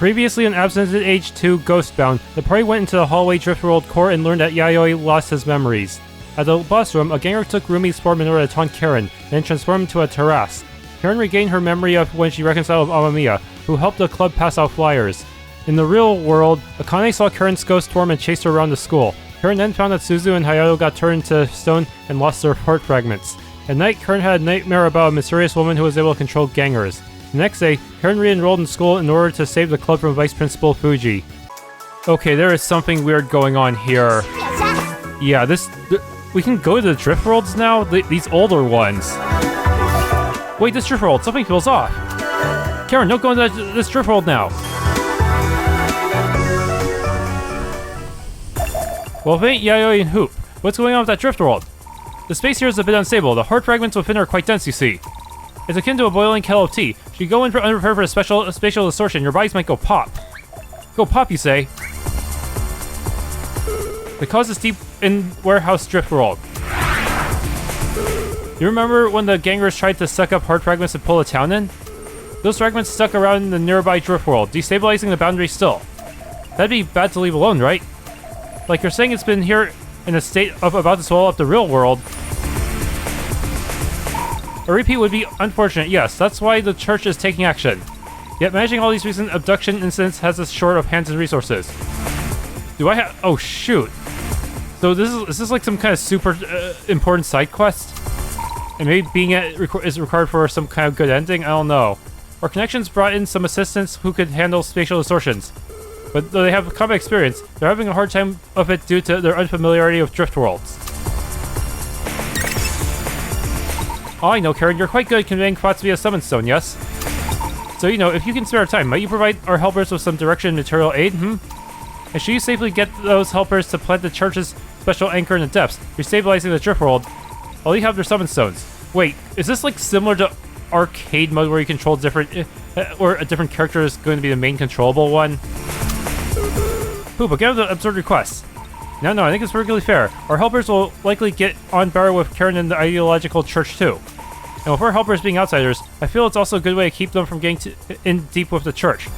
Previously on Absent at Age 2 Ghostbound, the party went into the hallway Driftworld core and learned that Yayoi lost his memories. At the boss room, a ganger took Rumi's form in order to taunt Karen, then transformed into a terrace. Karen regained her memory of when she reconciled with Amamiya, who helped the club pass out flyers. In the real world, Akane saw Karen's ghost form and chased her around the school. Karen then found that Suzu and Hayato got turned into stone and lost their heart fragments. At night, Karen had a nightmare about a mysterious woman who was able to control gangers. The next day, Karen re-enrolled in school in order to save the club from Vice Principal Fuji. Okay, there is something weird going on here. Yeah, we can go to the Driftworlds now? These older ones. Wait, this Driftworld, something feels off. Karen, don't go into this Driftworld now. Well, if it ain't Yayoi and Hoop, what's going on with that Driftworld? The space here is a bit unstable. The heart fragments within are quite dense, you see. It's akin to a boiling kettle of tea. If you go in unprepared for a spatial distortion, your bodies might go pop. Go pop, you say? The cause is deep in Warehouse Driftworld. You remember when the gangers tried to suck up heart fragments and pull the town in? Those fragments stuck around in the nearby Driftworld, destabilizing the boundary still. That'd be bad to leave alone, right? Like you're saying it's been here in a state of about to swallow up the real world. A repeat would be unfortunate, yes, that's why the church is taking action. Yet managing all these recent abduction incidents has us short of hands and resources. Do I have... Oh, shoot. So is this like some kind of super important side quest? And maybe being is required for some kind of good ending? I don't know. Our connections brought in some assistants who could handle spatial distortions. But though they have combat experience, they're having a hard time of it due to their unfamiliarity with Driftworlds. Oh, I know, Karen, you're quite good at conveying thoughts via Summon Stone, yes? So, if you can spare time, might you provide our helpers with some direction and material aid, And should you safely get those helpers to plant the church's special anchor in the depths, destabilizing the Driftworld, while you have their Summon Stones? Wait, is this like similar to arcade mode where you control different, or a different character is going to be the main controllable one? Poop, again, the absurd request. No, I think it's perfectly fair. Our helpers will likely get on better with Karen and the ideological church too. And with our helpers being outsiders, I feel it's also a good way to keep them from getting in deep with the church.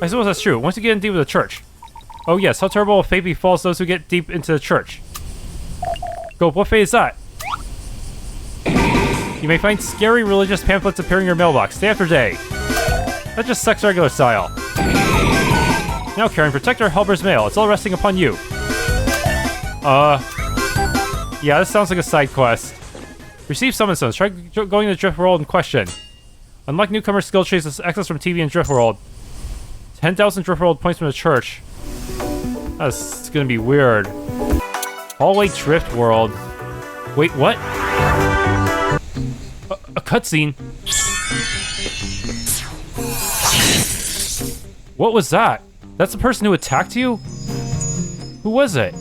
I suppose that's true. Once you get in deep with the church. Oh yes, how terrible a fate befalls those who get deep into the church. Go, what fate is that? You may find scary religious pamphlets appearing in your mailbox day after day. That just sucks regular style. Now, Karen, protect our helper's mail. It's all resting upon you. Yeah, this sounds like a side quest. Receive Summon Stones. Try going to Driftworld in question. Unlock newcomer skill trees with access from TV and Driftworld. 10,000 Driftworld points from the church. That's gonna be weird. Hallway Driftworld. Wait, what? A cutscene? What was that? That's the person who attacked you? Who was it?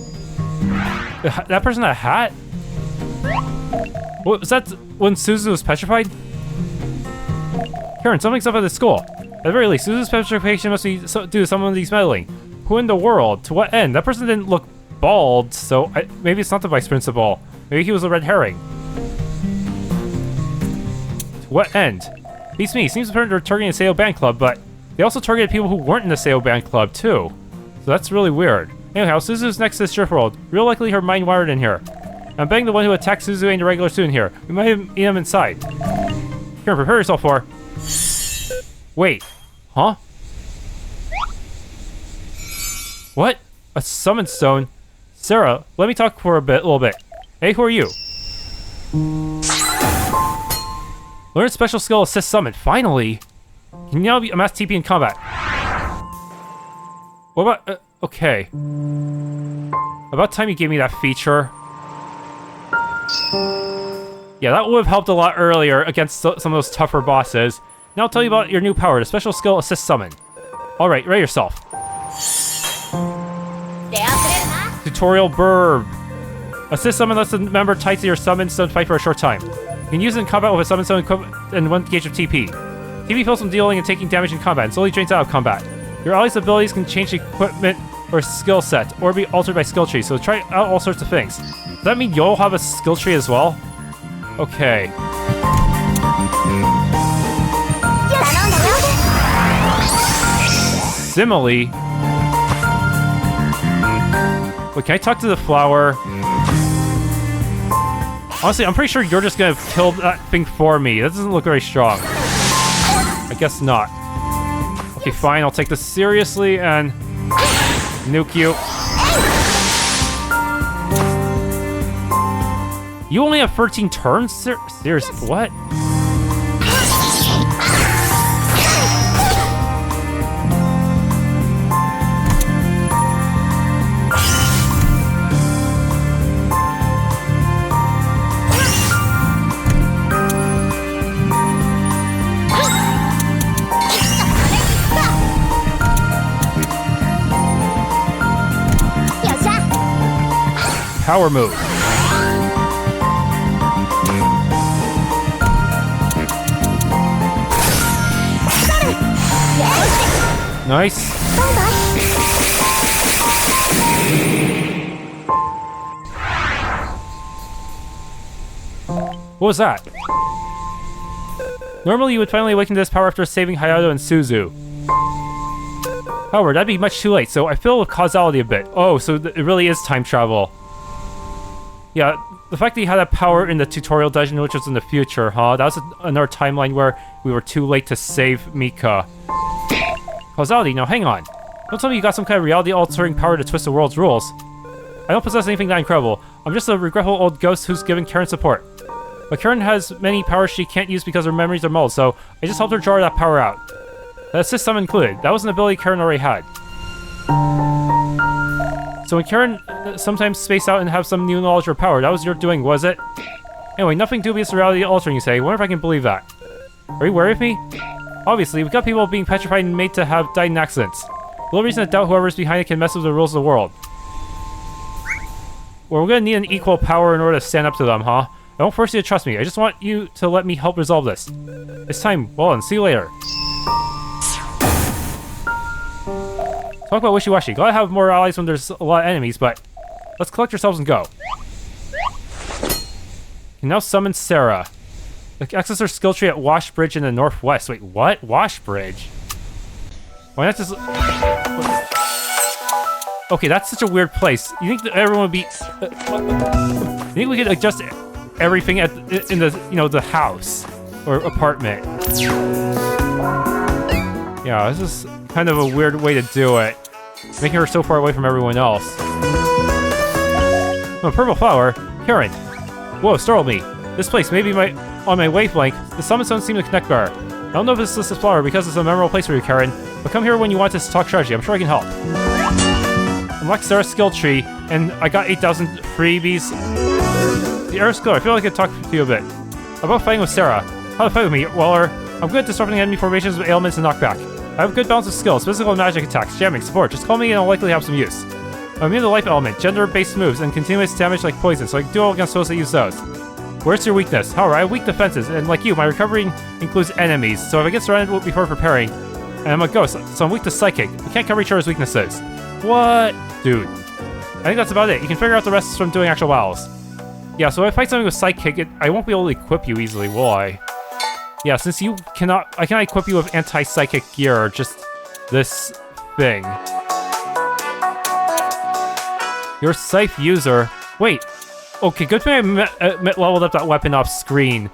That person had a hat? Was that when Suzu was petrified? Karen, something's up at the school. At the very least, Suzu's petrification must be due to some of these meddling. Who in the world? To what end? That person didn't look bald, so maybe it's not the vice principal. Maybe he was a red herring. To what end? Beats me. Seems apparent they're targeting the Seo Band Club, but they also targeted people who weren't in the Seo Band Club, too. So that's really weird. Anyhow, Suzu's next to this Driftworld. Real likely her mind wired in here. I'm betting the one who attacked Suzu ain't a regular student here. We might have meet him inside. Here, prepare yourself for... Wait. Huh? What? A Summon Stone? Sarah, let me talk for a little bit. Hey, who are you? Learn special skill Assist Summon. Finally! Can you now be amass TP in combat? What about... okay. About time you gave me that feature. Yeah, that would have helped a lot earlier against some of those tougher bosses. Now I'll tell you about your new power, the special skill Assist Summon. Alright, ready yourself. Tutorial Burb. Assist Summon lets the member tied to your Summon Stone fight for a short time. You can use it in combat with a Summon Stone and 1 gauge of TP. TP fills from dealing and taking damage in combat and slowly drains out of combat. Your allies' abilities can change equipment or skill set, or be altered by skill trees, so try out all sorts of things. Does that mean you'll have a skill tree as well? Okay. Simile? Wait, can I talk to the flower? Honestly, I'm pretty sure you're just gonna kill that thing for me. That doesn't look very strong. I guess not. Okay, fine, I'll take this seriously and nuke you. You only have 13 turns? Seriously, what? Power move. Nice. What was that? Normally you would finally awaken to this power after saving Hayato and Suzu. However, that'd be much too late, so I feel with causality a bit. Oh, so it really is time travel. Yeah, the fact that you had that power in the tutorial dungeon, which was in the future, huh? That was another timeline where we were too late to save Mika. Causality, now hang on. Don't tell me you got some kind of reality-altering power to twist the world's rules. I don't possess anything that incredible. I'm just a regretful old ghost who's giving Karen support. But Karen has many powers she can't use because her memories are mulled, so I just helped her draw that power out. The assist sum included. That was an ability Karen already had. So when Karen sometimes space out and have some new knowledge or power, that was your doing, was it? Anyway, nothing dubious reality altering, you say. Wonder if I can believe that. Are you worried with me? Obviously, we've got people being petrified and made to have died in accidents. Little reason to doubt whoever's behind it can mess with the rules of the world. Well, we're gonna need an equal power in order to stand up to them, huh? I won't force you to trust me. I just want you to let me help resolve this. It's time. Well, and see you later. Talk about wishy-washy. Glad to have more allies when there's a lot of enemies, but let's collect ourselves and go. Can now summon Sarah. Access her skill tree at Wash Bridge in the northwest. Wait, what? Wash Bridge? Why not just... Okay, that's such a weird place. You think that everyone would be... you think we could adjust everything in the, you know, the house or apartment? Yeah, this is kind of a weird way to do it. Making her so far away from everyone else. Oh, purple flower? Karen. Whoa, startled me. This place may be on my wavelength. The summon stones seem to connect better. I don't know if this is this flower because it's a memorable place for you, Karen. But come here when you want to talk strategy. I'm sure I can help. Unlock Sarah's skill tree, and I got 8,000 freebies. The air skill, I feel like I could talk to you a bit. About fighting with Sarah. How to fight with me? Well, I'm good at disrupting enemy formations with ailments and knockback. I have a good balance of skills, physical and magic attacks, jamming, support. Just call me and I'll likely have some use. I'm immune to life element, gender-based moves, and continuous damage like poison, so I can do all against those that use those. Where's your weakness? However, I have weak defenses, and like you, my recovery includes enemies, so if I get surrounded before preparing, and I'm a ghost, so I'm weak to psychic. We can't cover each other's weaknesses. What? Dude. I think that's about it. You can figure out the rest from doing actual battles. Yeah, so if I fight something with psychic, I won't be able to equip you easily, will I? Yeah, since you cannot... I cannot equip you with anti-psychic gear, just this thing. You're a Scythe user. Wait. Okay, good thing I leveled up that weapon off screen.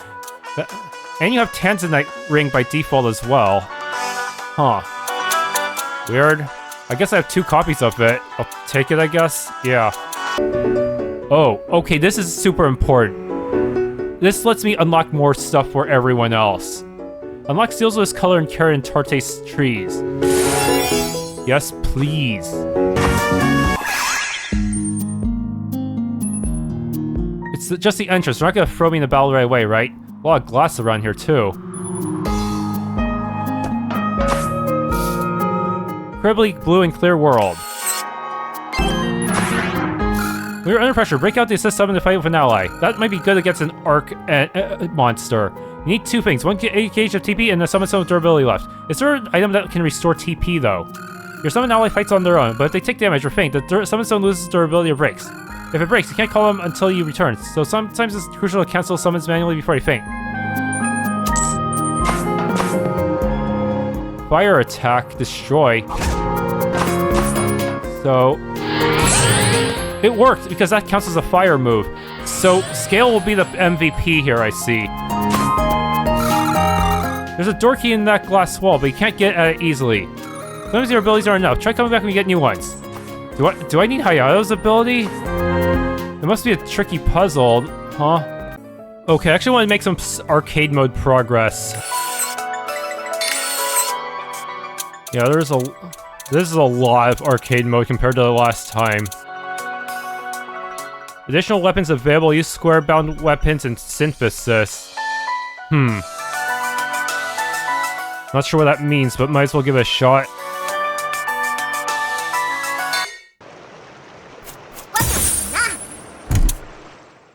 And you have Tanzanite ring by default as well. Huh. Weird. I guess I have 2 copies of it. I'll take it, I guess. Yeah. Oh, okay, this is super important. This lets me unlock more stuff for everyone else. Unlock seals with this color in Karen and Tarte's trees. Yes, please. It's just the entrance. They're not gonna throw me in the battle right away, right? A lot of glass around here, too. Incredibly blue and clear world. We are under pressure. Break out the assist summon to fight with an ally. That might be good against an arc monster. You need 2 things. 1 gauge of TP and a summon stone with durability left. Is there an item that can restore TP, though? Your summon ally fights on their own, but if they take damage or faint, the summon stone loses durability or breaks. If it breaks, you can't call them until you return, so sometimes it's crucial to cancel summons manually before they faint. Fire attack, destroy. So it worked because that counts as a fire move. So Scale will be the MVP here, I see. There's a door key in that glass wall, but you can't get at it easily. Sometimes your abilities aren't enough. Try coming back when you get new ones. Do I need Hayato's ability? It must be a tricky puzzle, huh? Okay, I actually want to make some arcade mode progress. Yeah, this is a lot of arcade mode compared to the last time. Additional weapons available. Use square-bound weapons and synthesis. Not sure what that means, but might as well give it a shot.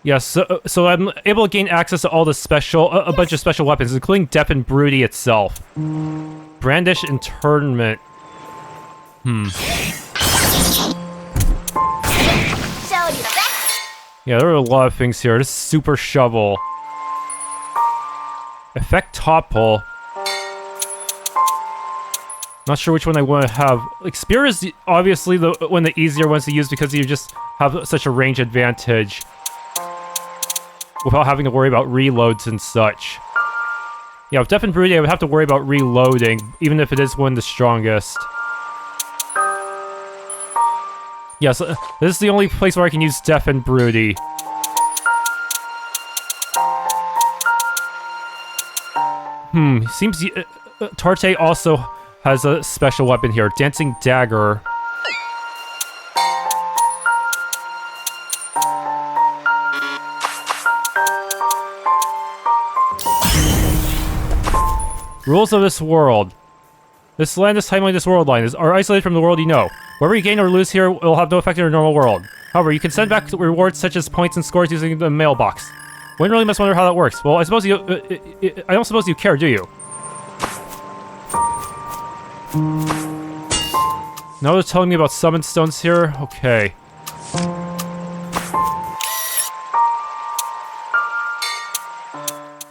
Yeah, so I'm able to gain access to all the a bunch of special weapons, including Death and Broody itself. Brandish Internment. Yeah, there are a lot of things here. This is Super Shovel. Effect Topple. Not sure which one I want to have. Like, Spear is obviously one of the easier ones to use because you just have such a range advantage without having to worry about reloads and such. Yeah, with Death and Broody, I would have to worry about reloading, even if it is one of the strongest. Yeah, so this is the only place where I can use Death and Broody. Seems Tarte also has a special weapon here, Dancing Dagger. Rules of this world. This land is timeline, this world line are isolated from the world you know. Whatever you gain or lose here will have no effect on your normal world. However, you can send back rewards such as points and scores using the mailbox. One really must wonder how that works. Well, I suppose you... I don't suppose you care, do you? Now they're telling me about summon stones here? Okay.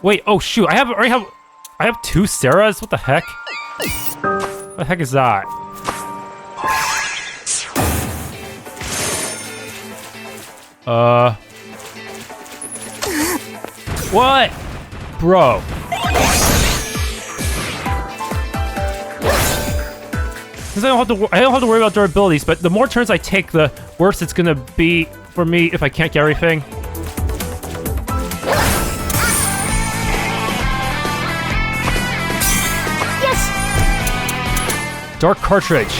Wait, oh shoot, I have two Sarahs? What the heck? What the heck is that? What? Bro. Since I don't have to worry about durabilities, but the more turns I take, the worse it's gonna be for me if I can't get everything. Yes! Dark Cartridge.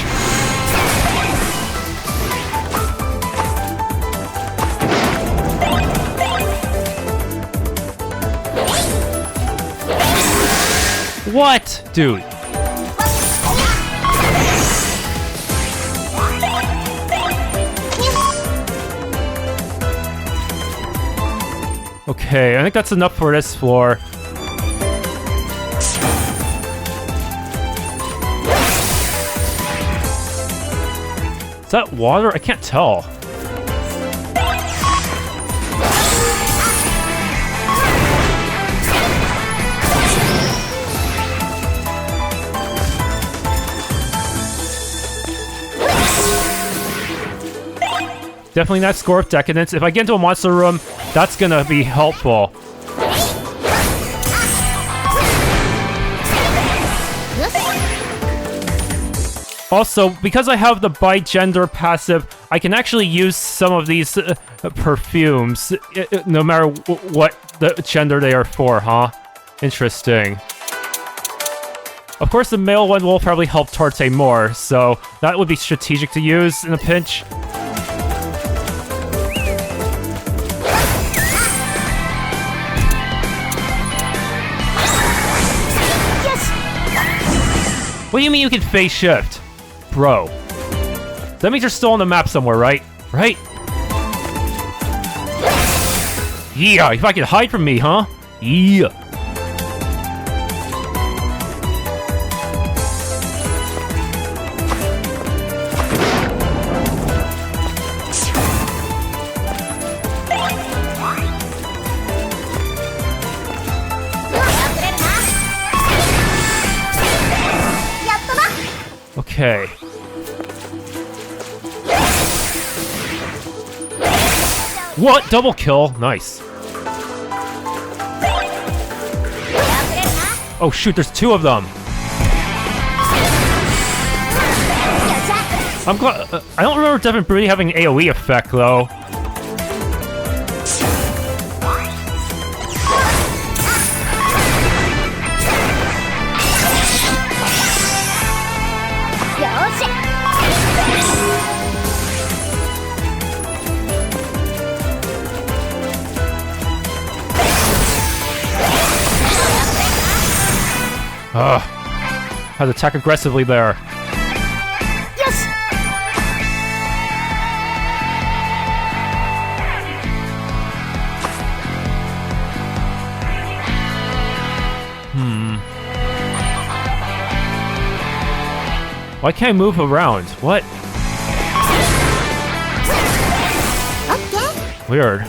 What? Dude. Okay, I think that's enough for this floor. Is that water? I can't tell. Definitely not Score of Decadence. If I get into a monster room, that's gonna be helpful. Also, because I have the bi-gender passive, I can actually use some of these perfumes, no matter what the gender they are for, huh? Interesting. Of course, the male one will probably help Tarte more, so that would be strategic to use in a pinch. What do you mean you can phase shift? Bro. That means you're still on the map somewhere, right? Right? Yeah, if I can hide from me, huh? Yeah. Okay. What? Double kill? Nice. Oh shoot, there's 2 of them. I'm glad. I don't remember Devin Broody having an AoE effect though. Ugh. Had to attack aggressively there. Yes. Why can't I move around? What? Okay. Weird.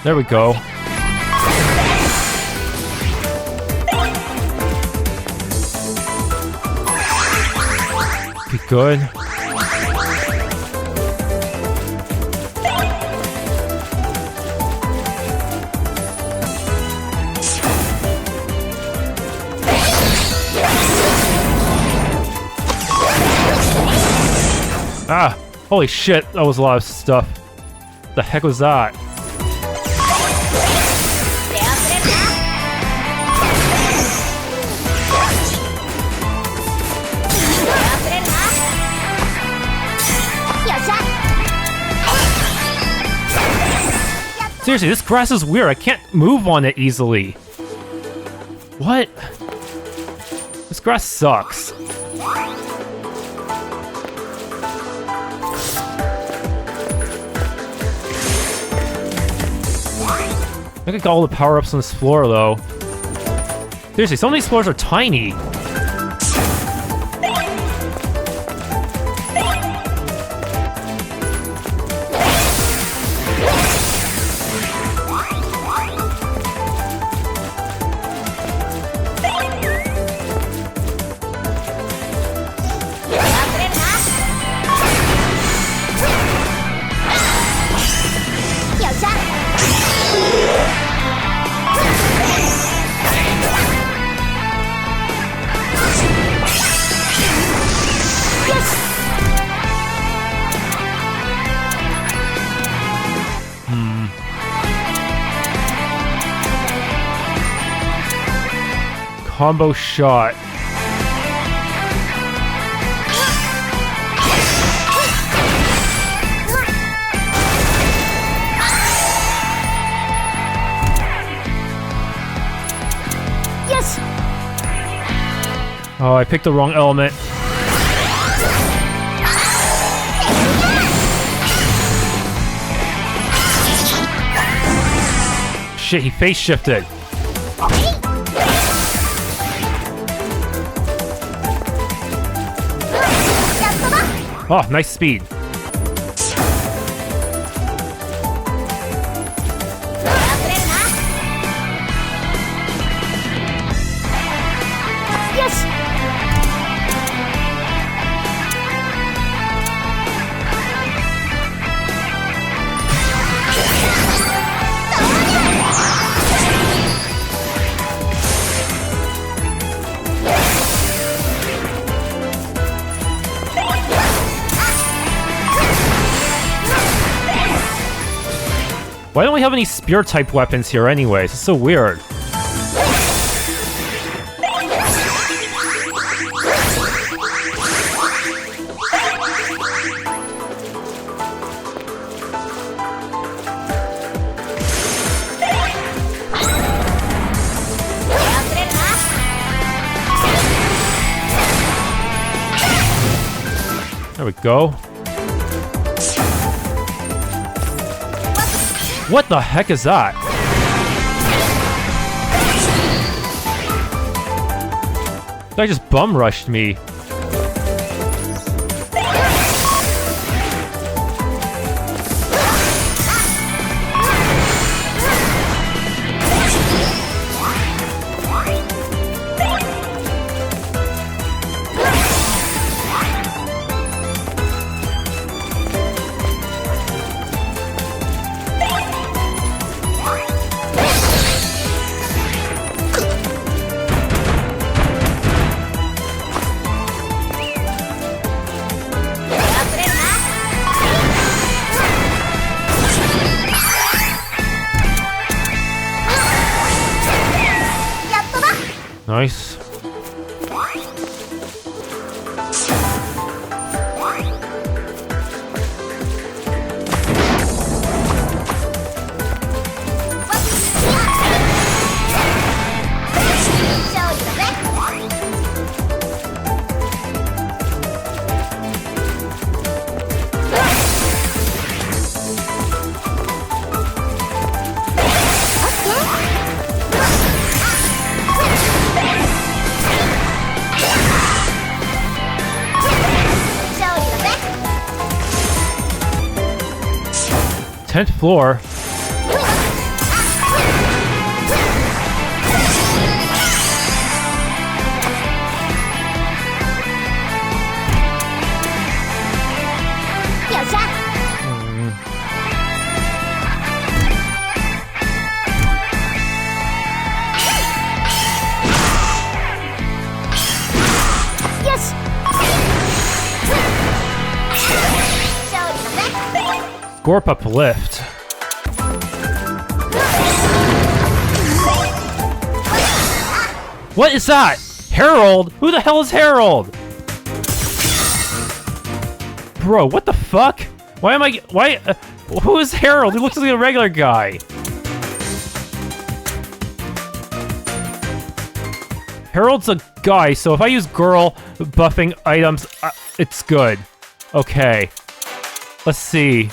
There we go. Be good. Ah! Holy shit, that was a lot of stuff. The heck was that? Seriously, this grass is weird. I can't move on it easily. What? This grass sucks. I think I got all the power-ups on this floor, though. Seriously, some of these floors are tiny. Combo shot. Yes. Oh, I picked the wrong element. Shit, he face shifted. Oh, nice speed. Yes. Why don't we have any spear-type weapons here anyways? It's so weird. There we go. What the heck is that? That just bum rushed me. Nice. Tenth floor. Gorp uplift. What is that? Harold? Who the hell is Harold? Bro, what the fuck? Why am I... Why... who is Harold? He looks like a regular guy. Harold's a guy, so if I use girl buffing items, it's good. Okay. Let's see.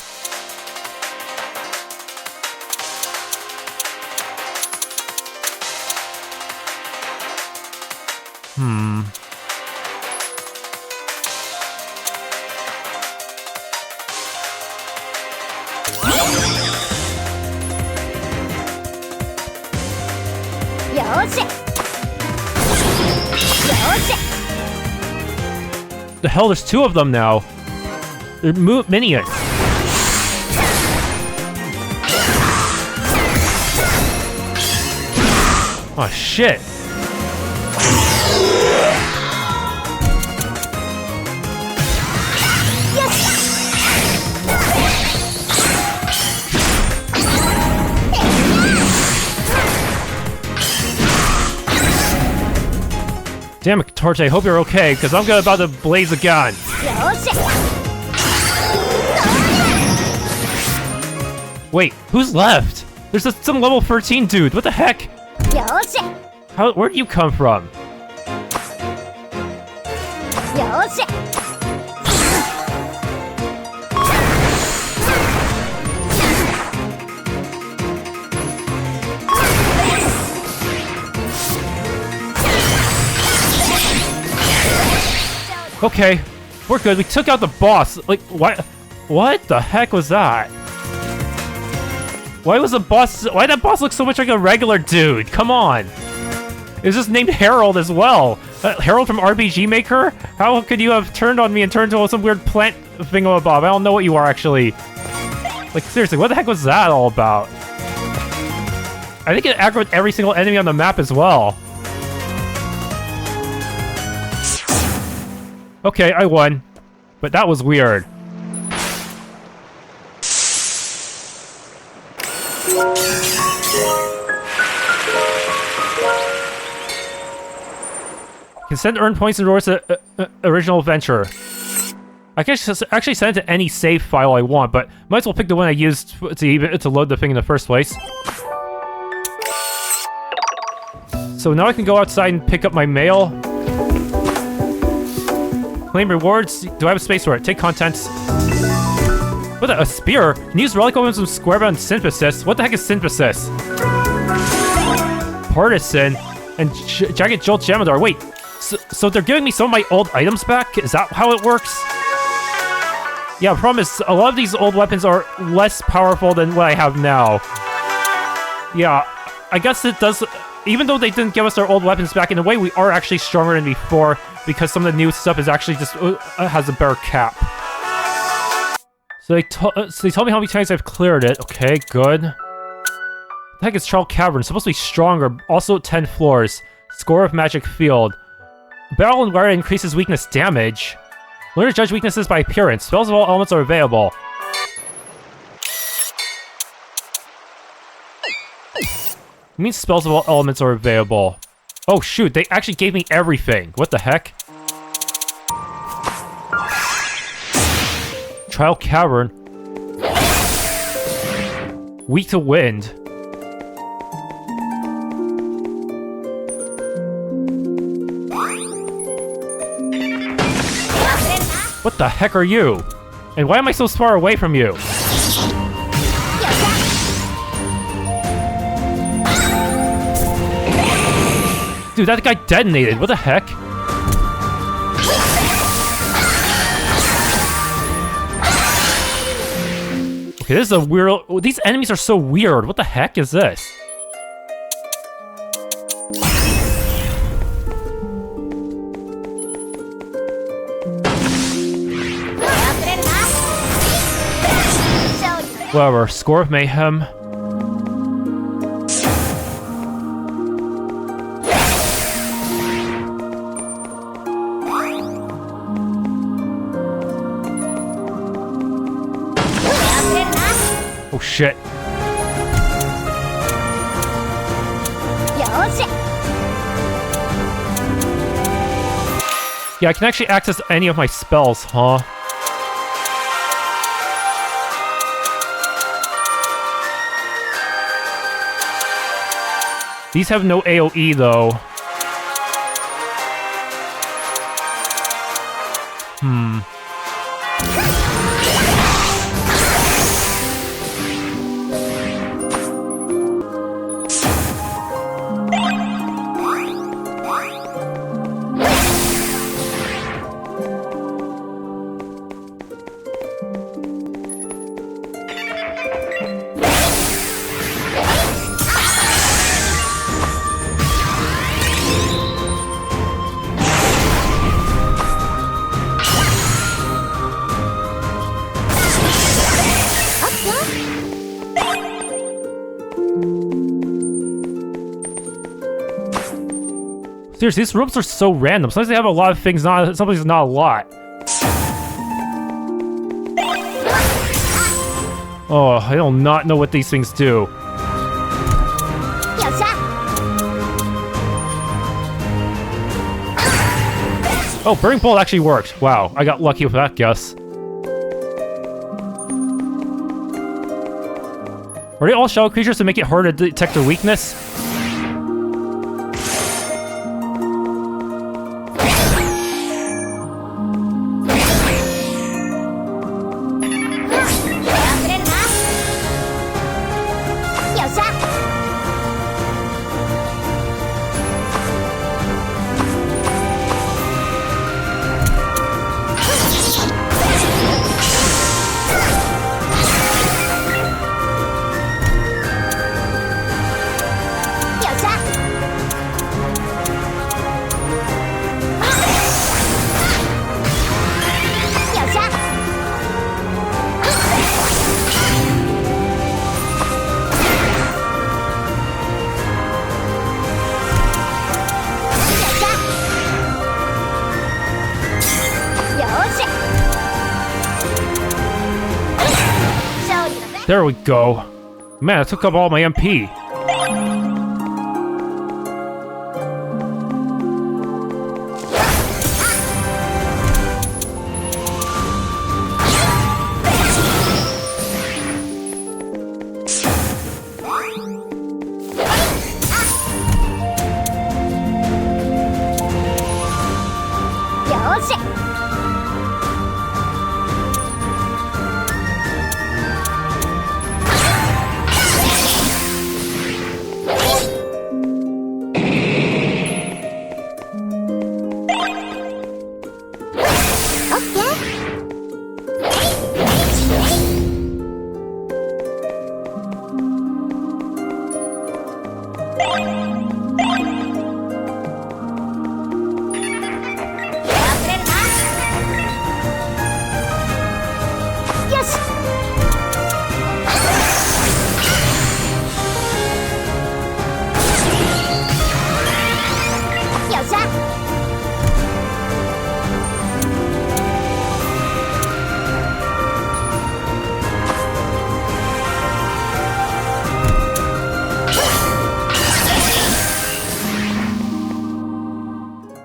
The hell, there's two of them now. They're minions. Oh shit. Damn it, Torte, I hope you're okay, because I'm about to blaze a gun. Wait, who's left? There's some level 13 dude, what the heck? Where'd you come from? Okay, we're good. We took out the boss. Like, what the heck was that? Why that boss look so much like a regular dude? Come on. It's just named Harold as well. Harold from RPG Maker? How could you have turned on me and turned into some weird plant thingamabob? I don't know what you are, actually. Like, seriously, what the heck was that all about? I think it aggroed every single enemy on the map as well. Okay, I won. But that was weird. Consent to earn points and rewards to original adventure. I can actually send it to any save file I want, but might as well pick the one I used to load the thing in the first place. So now I can go outside and pick up my mail. Claim rewards. Do I have space for it? Take contents. What a spear? Can you use relic weapons from Squarebound Synthesis? What the heck is Synthesis? Partisan and Jagged Jolt Jamadar. Wait, so they're giving me some of my old items back? Is that how it works? Yeah, the problem is a lot of these old weapons are less powerful than what I have now. Yeah, I guess it does. Even though they didn't give us our old weapons back, in a way we are actually stronger than before because some of the new stuff is actually just has a better cap. So they told me how many times I've cleared it. Okay, good. The heck is Cavern? Supposed to be stronger. Also 10 floors. Score of magic field. Barrel and wire increases weakness damage. Learn to judge weaknesses by appearance. Spells of all elements are available. It means spells of all elements are available. Oh shoot, they actually gave me everything. What the heck? Trial Cavern. Weak to wind. What the heck are you? And why am I so far away from you? Dude, that guy detonated. What the heck? Okay, this is a weird... Oh, these enemies are so weird. What the heck is this? Whatever. Score of Mayhem. Oh shit. Yeah, I can actually access any of my spells, huh? These have no AoE though. Seriously, these rooms are so random. Sometimes they have a lot of things, sometimes not a lot. Oh, I do not know what these things do. Oh, Burning Bolt actually worked. Wow, I got lucky with that guess. Are they all shadow creatures to make it harder to detect their weakness? There we go. Man, I took up all my MP.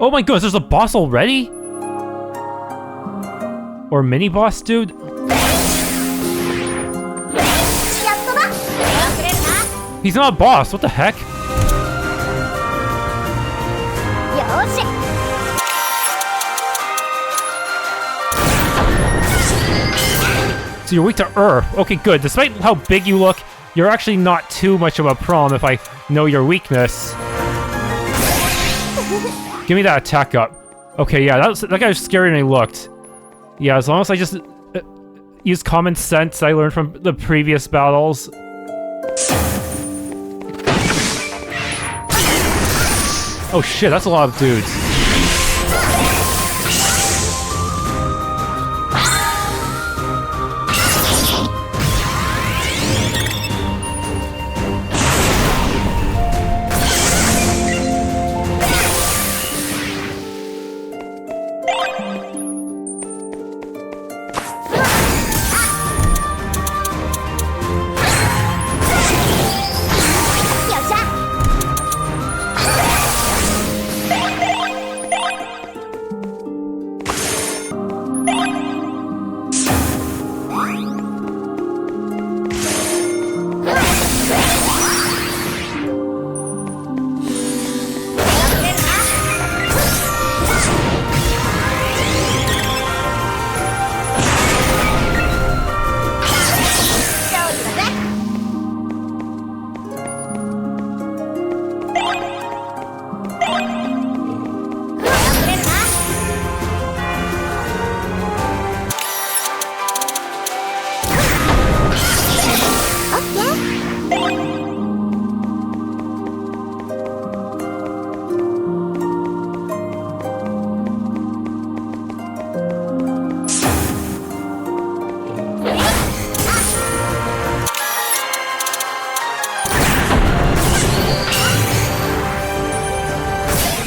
Oh my goodness, there's a boss already? Or mini boss, dude? He's not a boss, what the heck? So you're weak to Earth. Okay, good. Despite how big you look, you're actually not too much of a problem if I know your weakness. Give me that attack up. Okay, yeah, that guy was scarier than he looked. Yeah, as long as I just use common sense I learned from the previous battles. Oh shit, that's a lot of dudes.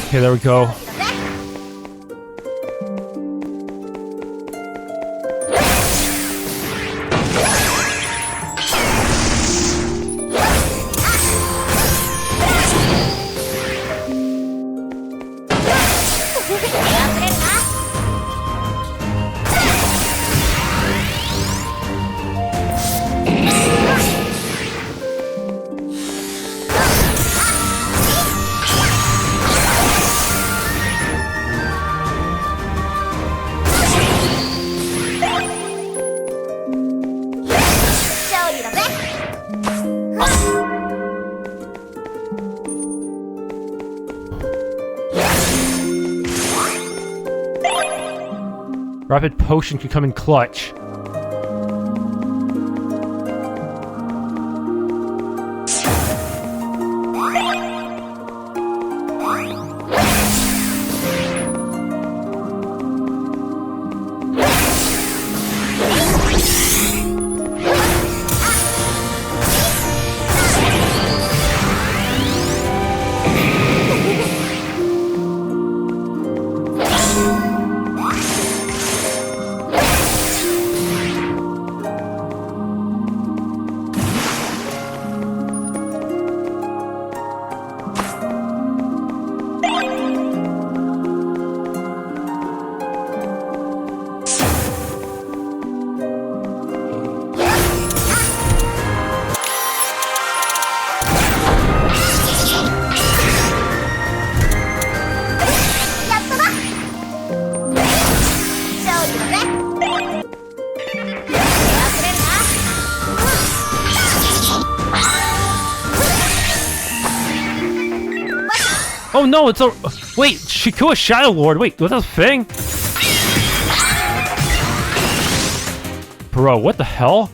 Okay, there we go. Rapid potion could come in clutch. Oh no, it's a... Wait, Chikuwa Shadowlord. Wait, was that a thing? Bro, what the hell?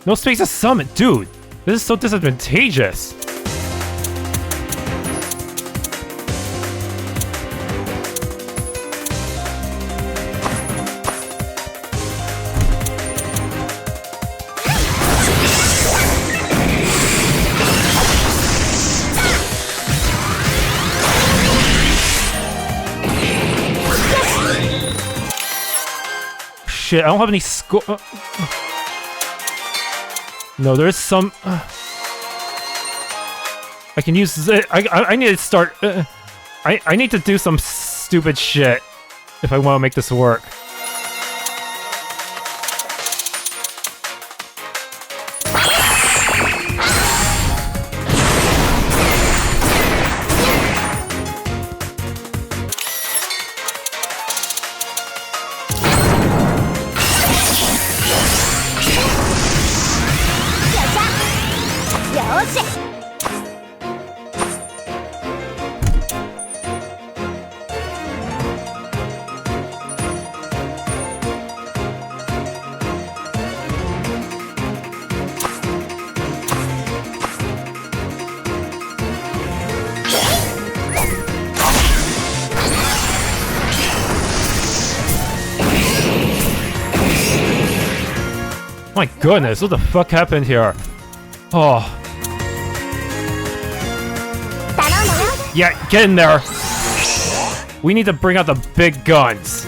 No space to summon, dude. This is so disadvantageous. shit, I don't have any score. No, there's some. I can use it. I need to start. I need to do some stupid shit if I want to make this work. My goodness, what the fuck happened here? Oh. Yeah, get in there. We need to bring out the big guns.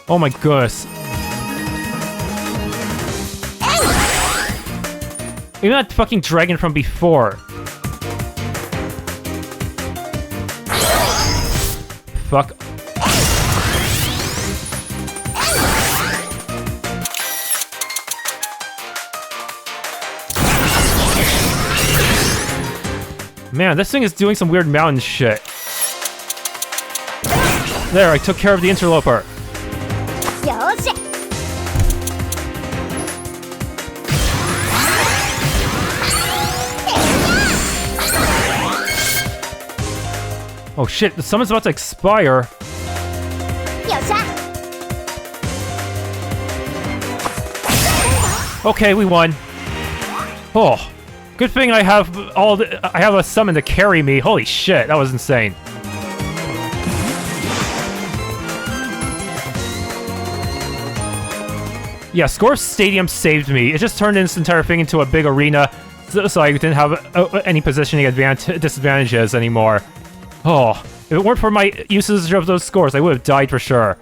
Oh my goodness. Even that fucking dragon from before. Fuck. Man, this thing is doing some weird mountain shit. There, I took care of the interloper. Oh shit, the summon's about to expire. Okay, we won. Oh, good thing I have I have a summon to carry me. Holy shit, that was insane. Yeah, Scorp Stadium saved me. It just turned this entire thing into a big arena, so I didn't have any positioning disadvantages anymore. Oh, if it weren't for my usage of those scores, I would have died for sure.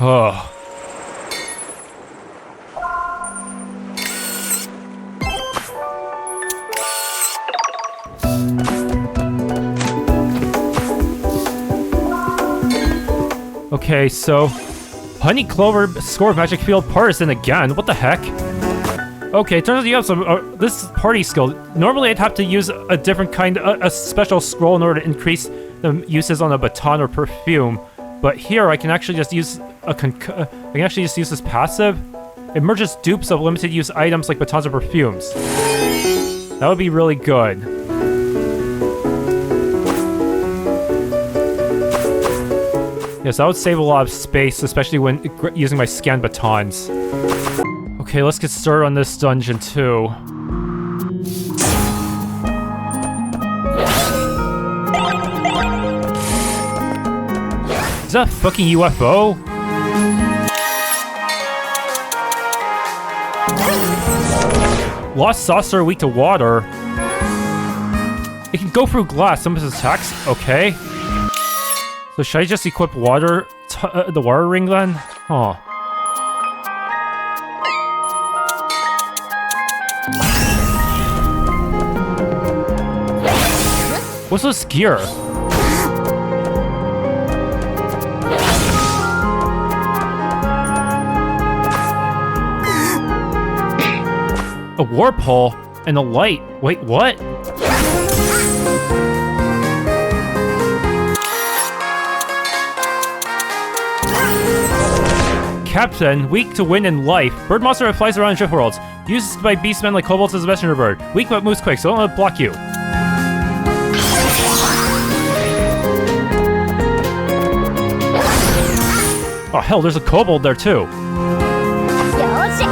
Oh. Okay, so Honey Clover Scorp Magic Field Partisan again. What the heck? Okay, turns out you have some this party skill. Normally, I'd have to use a different kind, a special scroll in order to increase the uses on a baton or perfume. But here, I can actually just use this passive. It merges dupes of limited use items like batons or perfumes. That would be really good. Yes, that would save a lot of space, especially when using my scan batons. Okay, let's get started on this dungeon too. Is that a fucking UFO? Lost saucer weak to water. It can go through glass. Some of its attacks. Okay. So should I just equip water, the water ring then? Huh. What's this gear? A warp hole and a light. Wait, what? Captain, weak to wind and life. Bird monster that flies around Driftworlds. Used by beastmen like kobolds as a messenger bird. Weak but moves quick, so don't let it block you. Oh hell, there's a kobold there too. よし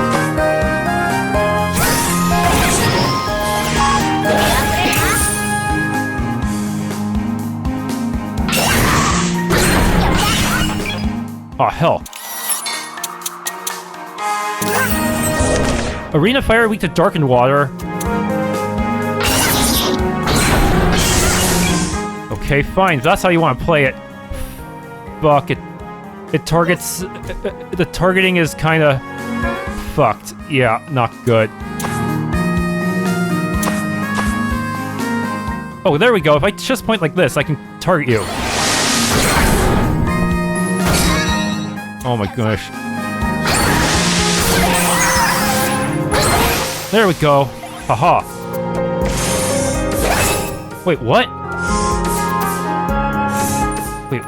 Oh hell. Arena fire weak to darkened water. Okay, fine. If that's how you want to play it. Fuck it. It targets. The targeting is kind of fucked. Yeah, not good. Oh, there we go. If I just point like this, I can target you. Oh my gosh. There we go. Haha. Wait, what? Wait.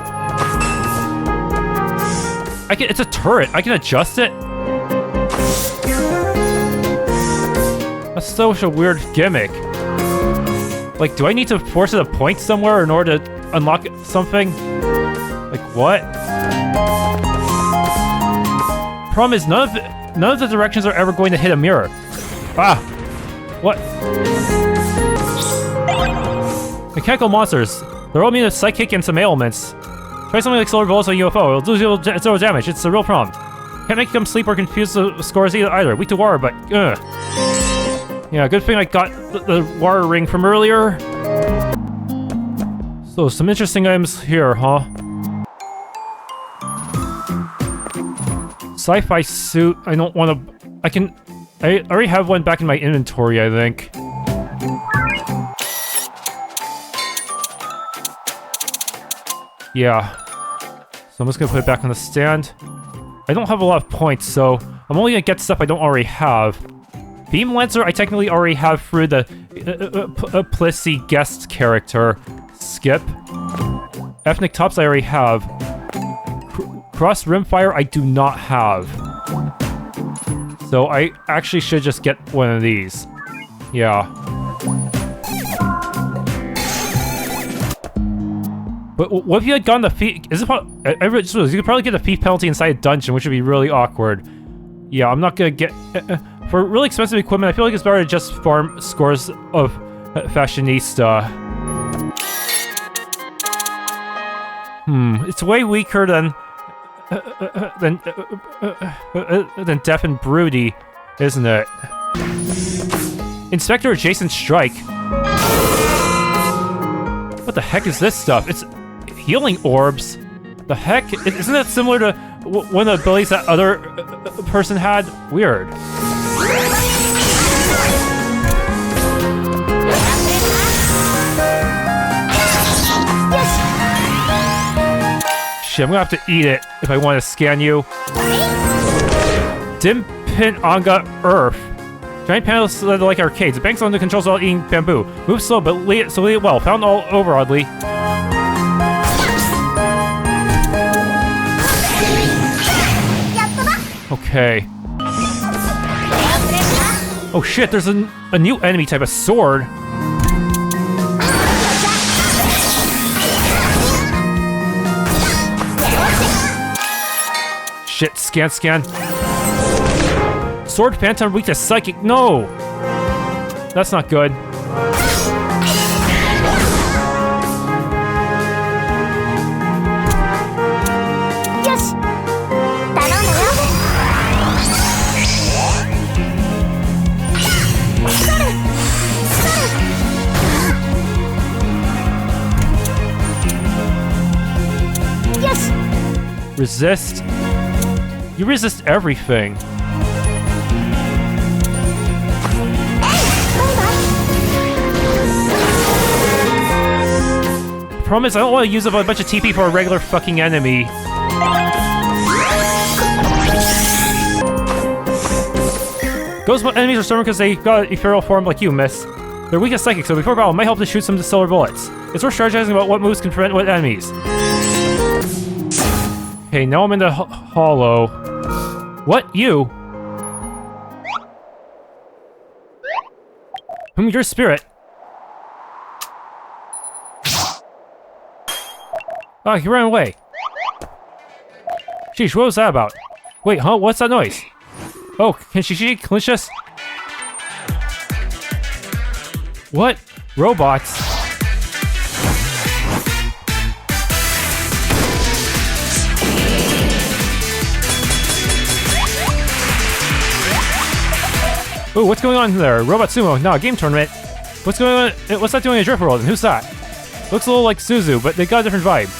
It's a turret. I can adjust it? That's such a weird gimmick. Like, do I need to force it a point somewhere in order to unlock something? Like, what? Problem is, none of the directions are ever going to hit a mirror. Ah! What? Mechanical monsters. They're all immune to psychic and some ailments. Try something like solar bullets on UFO. It'll do zero damage. It's a real problem. Can't make them sleep or confuse the scores either. Weak to water, but ugh. Yeah, good thing I got the water ring from earlier. So, some interesting items here, huh? Sci-fi suit. I don't want to... I already have one back in my inventory, I think. Yeah. So I'm just gonna put it back on the stand. I don't have a lot of points, so I'm only gonna get stuff I don't already have. Beam Lancer, I technically already have through the Plissy guest character. Skip. Ethnic Tops, I already have. Cross Rimfire, I do not have. So I actually should just get one of these. Yeah. But what if you had gotten the fee? Is it? You could probably get a fee penalty inside a dungeon, which would be really awkward. Yeah, I'm not gonna get for really expensive equipment. I feel like it's better to just farm scores of fashionista. It's way weaker than Deaf and Broody, isn't it? Inspector Adjacent Strike. What the heck is this stuff? It's healing orbs. The heck? Isn't that similar to one of the abilities that other person had? Weird. Shit, I'm gonna have to eat it if I want to scan you. Dim Pin Anga Earth. Giant panels like arcades. The bank's on the controls while eating bamboo. Move slow, but lead it well. Found all over, oddly. Okay. Oh shit, there's a new enemy type, a sword. Shit, scan. Sword Phantom weak to psychic. No! That's not good. Yes. Yes. Resist. You resist everything. Promise, I don't want to use up a bunch of TP for a regular fucking enemy. Ghostbound enemies are stubborn because they got an ethereal form like you, miss. They're weak as psychic, so before battle, it might help to shoot some solar bullets. It's worth strategizing about what moves can prevent what enemies. Okay, now I'm in the hollow. What? You? Your spirit. Oh, he ran away. Sheesh, what was that about? Wait, huh? What's that noise? Oh, can Shishiki clinch us? What? Robots? Ooh, what's going on there? Robot Sumo, no, game tournament. What's going on? What's that doing in Driftworld? And who's that? Looks a little like Suzu, but they got a different vibe.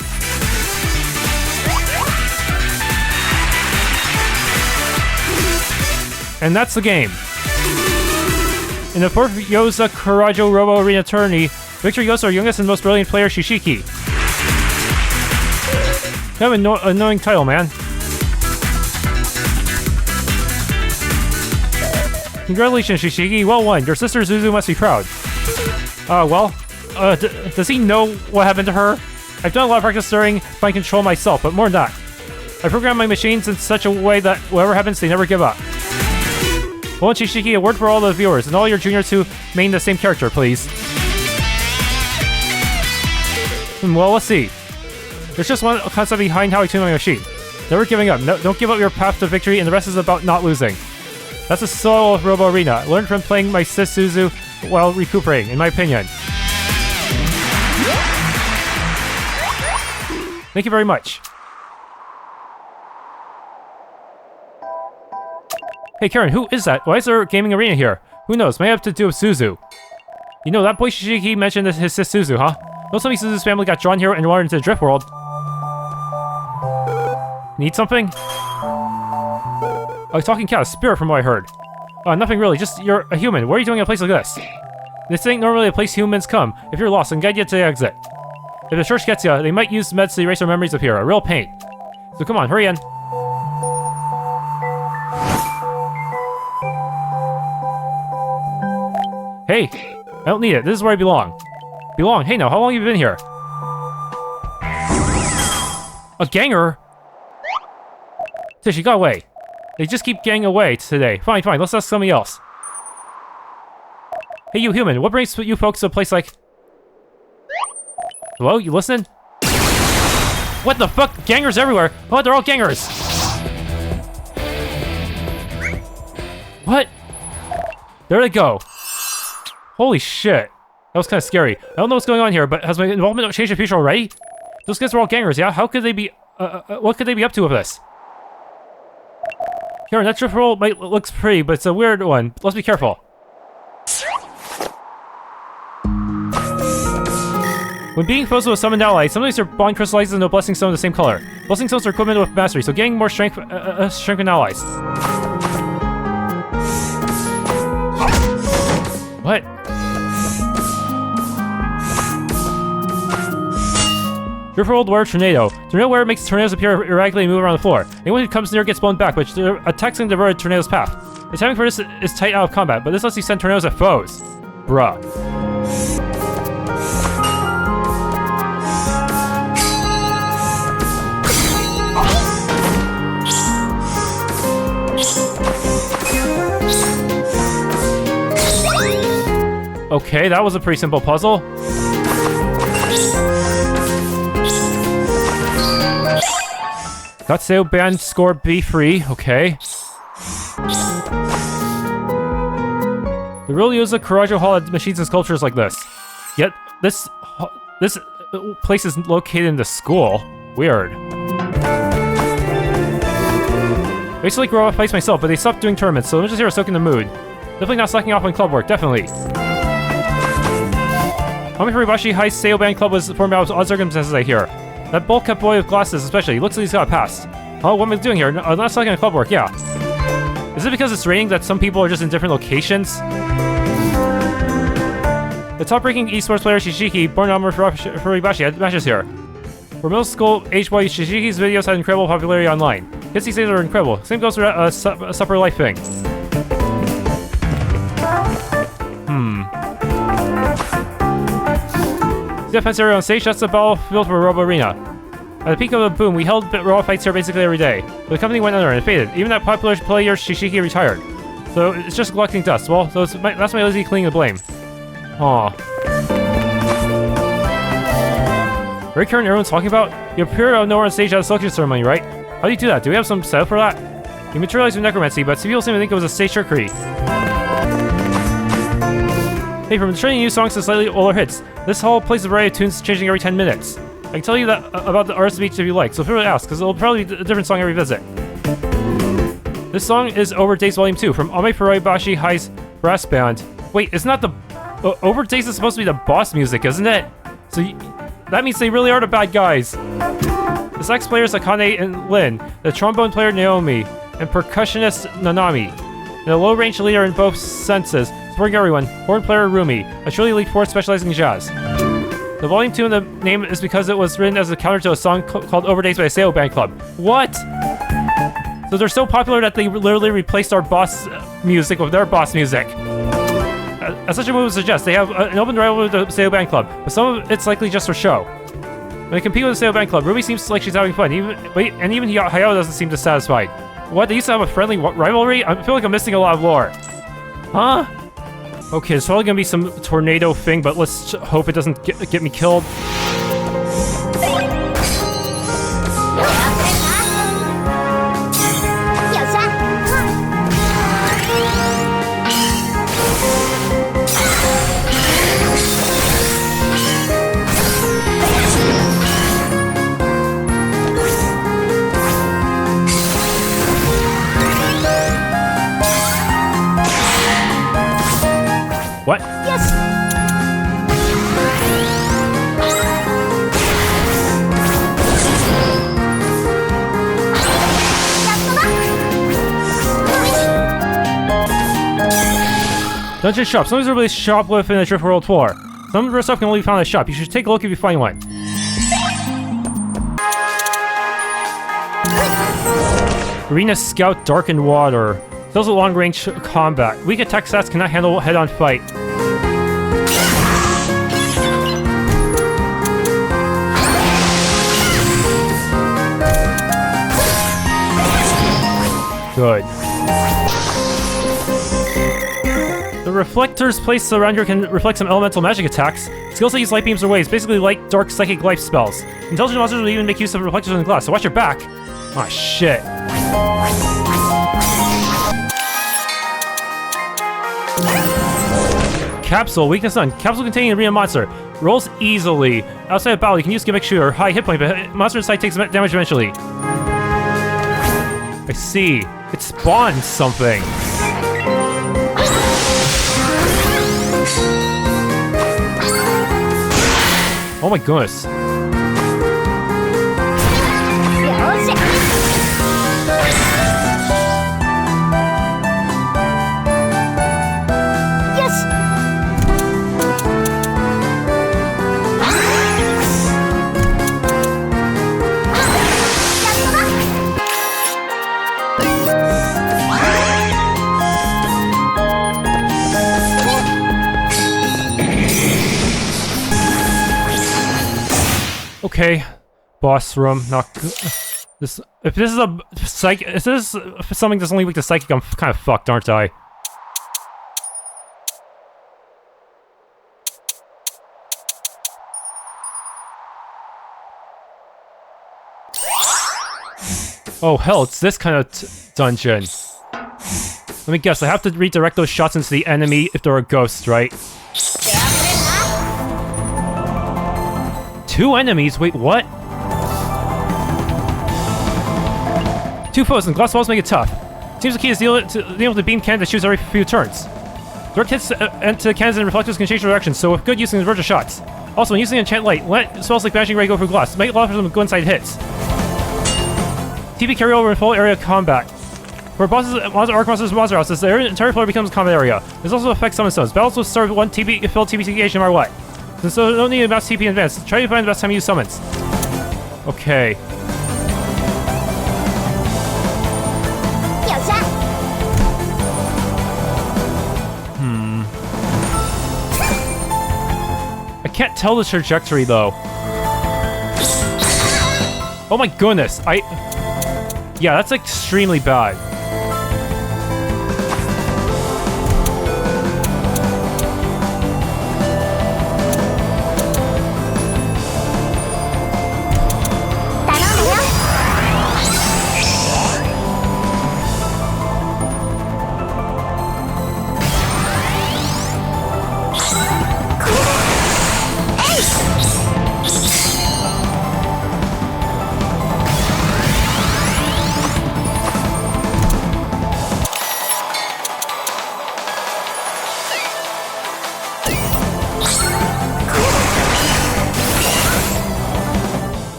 And that's the game. In the fourth Yozakurajo Robo Arena tourney, Victor Yosa, our youngest and most brilliant player, Shishiki. Kind of an annoying title, man. Congratulations, Shishiki. Well won. Your sister Zuzu must be proud. Does he know what happened to her? I've done a lot of practice during Find Control myself, but more than that. I programmed my machines in such a way that whatever happens, they never give up. Well, Shishiki, a word for all the viewers, and all your juniors who main the same character, please. Well, let's see. There's just one concept behind how I tune my machine. Never giving up. No, don't give up your path to victory, and the rest is about not losing. That's a solo Robo Arena. I learned from playing my sis Suzu while recuperating, in my opinion. Thank you very much. Hey Karen, who is that? Why is there a gaming arena here? Who knows? May have to do with Suzu. You know, that boy Shishiki mentioned his sis Suzu, huh? Don't tell me Suzu's family got drawn here and wandered into Driftworld. Need something? Oh, talking cat, a spirit from what I heard. Nothing really, just you're a human. What are you doing in a place like this? This ain't normally a place humans come. If you're lost, then guide you to the exit. If the church gets you, they might use meds to erase our memories of here. A real pain. So come on, hurry in. Hey, I don't need it. This is where I belong. Belong? Hey now, how long have you been here? A ganger? Tish, you got away. They just keep getting away today. Fine, let's ask somebody else. Hey you human, what brings you folks to a place like... Hello, you listen? What the fuck? Gangers everywhere! Oh, they're all gangers! What? There they go. Holy shit. That was kind of scary. I don't know what's going on here, but has my involvement changed the future already? Those guys are all gangers, yeah? How could they be... what could they be up to with this? Karen, that Driftworld might looks pretty, but it's a weird one. Let's be careful. When being frozen with summoned allies, sometimes your bond crystallizes into a blessing stone of the same color. Blessing stones are equipment with mastery, so gaining more strength strengthen allies. What? Driftworld Wear Tornado. Tornado Wear makes tornadoes appear erratically and move around the floor. Anyone who comes near gets blown back, which attacks and divert a tornado's path. The timing for this is tight out of combat, but this lets you send tornadoes at foes. Bruh. Okay, that was a pretty simple puzzle. Got sale band score B free, okay. The real Yozakurajo Hall had machines and sculptures like this. Yet, this place is located in the school. Weird. I used to like robot fights myself, but they stopped doing tournaments, so I'm just here to soak in the mood. Definitely not slacking off on club work, definitely. Amefuribashi High School band club was formed out of odd circumstances, I hear. That bulk-up boy with glasses, especially, looks like he's got a past. Oh, what am I doing here? I'm not slacking on club work, yeah. Is it because it's raining that some people are just in different locations? The top-ranking esports player Shishiki, born in Amefuribashi, had matches here. For middle school age boy, Shishiki's videos had incredible popularity online. His these days are incredible. Same goes for a supper life thing. Defense area on stage, that's the battlefield for Robo Arena. At the peak of the boom, we held robot fights here basically every day. But the company went under and it faded. Even that popular player Shishiki retired. So it's just collecting dust. Well, so that's my lazy cleaning the blame. Aw. Right, Karen, everyone's talking about? You appear out of nowhere on stage at a selection ceremony, right? How do you do that? Do we have some setup for that? You materialize with necromancy, but some people seem to think it was a stage trickery. Hey, from training new songs to slightly older hits, this hall plays a variety of tunes changing every 10 minutes. I can tell you that about the artist of each if you like, so feel free to ask, because it'll probably be a different song every visit. This song is Over Days Volume 2 from Amefuribashi High's brass band. Wait, isn't that the... Over Days is supposed to be the boss music, isn't it? So that means they really are the bad guys. The sax players Akane and Lin, the trombone player Naomi, and percussionist Nanami, and the low-range leader in both senses, supporting everyone, horn player Rumi, a truly elite force specializing in jazz. The volume 2 in the name is because it was written as a counter to a song called Overdays by a Seo Band Club. What? So they're so popular that they literally replaced our boss music with their boss music. As such a move suggests, they have an open rivalry with the Seo Band Club, but some of it's likely just for show. When they compete with the Seo Band Club, Rumi seems like she's having fun, even Hayao doesn't seem dissatisfied. What, they used to have a friendly rivalry? I feel like I'm missing a lot of lore. Huh? Okay, it's probably gonna be some tornado thing, but let's hope it doesn't get me killed. What? Yes. Dungeon shop. Some of these are really shoplift in the Driftworld floor. Some of the stuff can only be found in the shop. You should take a look if you find one. Arena Scout Darkened Water. Those are long-range combat. Weak attack stats cannot handle head-on fight. Good. The reflectors placed around here can reflect some elemental magic attacks. Skills that use light beams or waves, basically light, dark, psychic life spells. Intelligent monsters will even make use of reflectors in the glass, so watch your back. Aw, shit. Capsule, weakness none. Capsule containing arena monster. Rolls easily. Outside of battle, you can use gimmick shooter, high hit point, but monster inside takes damage eventually. I see. It spawns something. Oh my goodness. Okay, boss room. Not this. If this is a if this is something that's only weak to psychic, I'm kind of fucked, aren't I? Oh hell, it's this kind of dungeon. Let me guess. I have to redirect those shots into the enemy if they're a ghost, right? 2 enemies? Wait, what? 2 foes and glass walls make it tough. Seems the key is deal with the beam cannon that shoots every few turns. Direct hits to cannons and reflectors can change direction, so with good use in the verge of shots. Also, when using enchant light, let spells like Vanishing Ray go through glass. Make a lot of them go inside hits. TP carry over in full area combat. For bosses, arc monsters, monster houses, the entire floor becomes a combat area. This also affects summon stones. Battles will start with 1 TP filled TP gauge no matter what. So don't need a mass TP in advance. Try to find the best time to use summons. Okay. I can't tell the trajectory though. Oh my goodness. Yeah, that's extremely bad.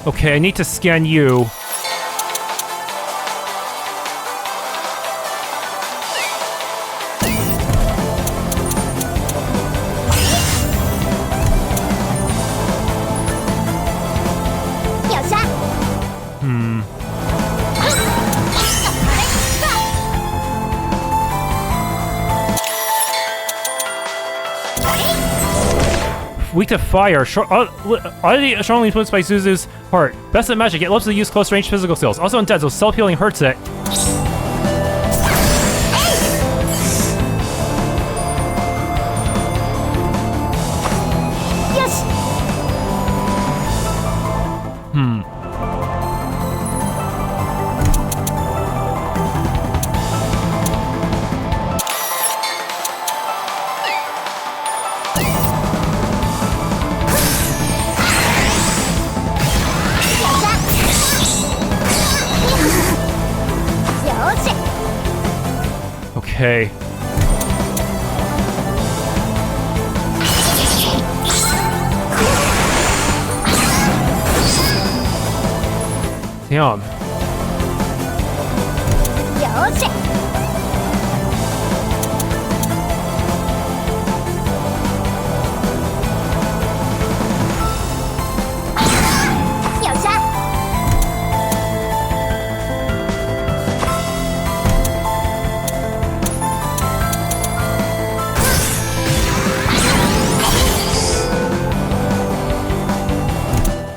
Okay, I need to scan you. Weak to fire. Oddity strongly influenced by Zuzu's heart. Best at magic, it loves to use close-range physical skills. Also undead, so self-healing hurts it. Yes. Okay. Damn.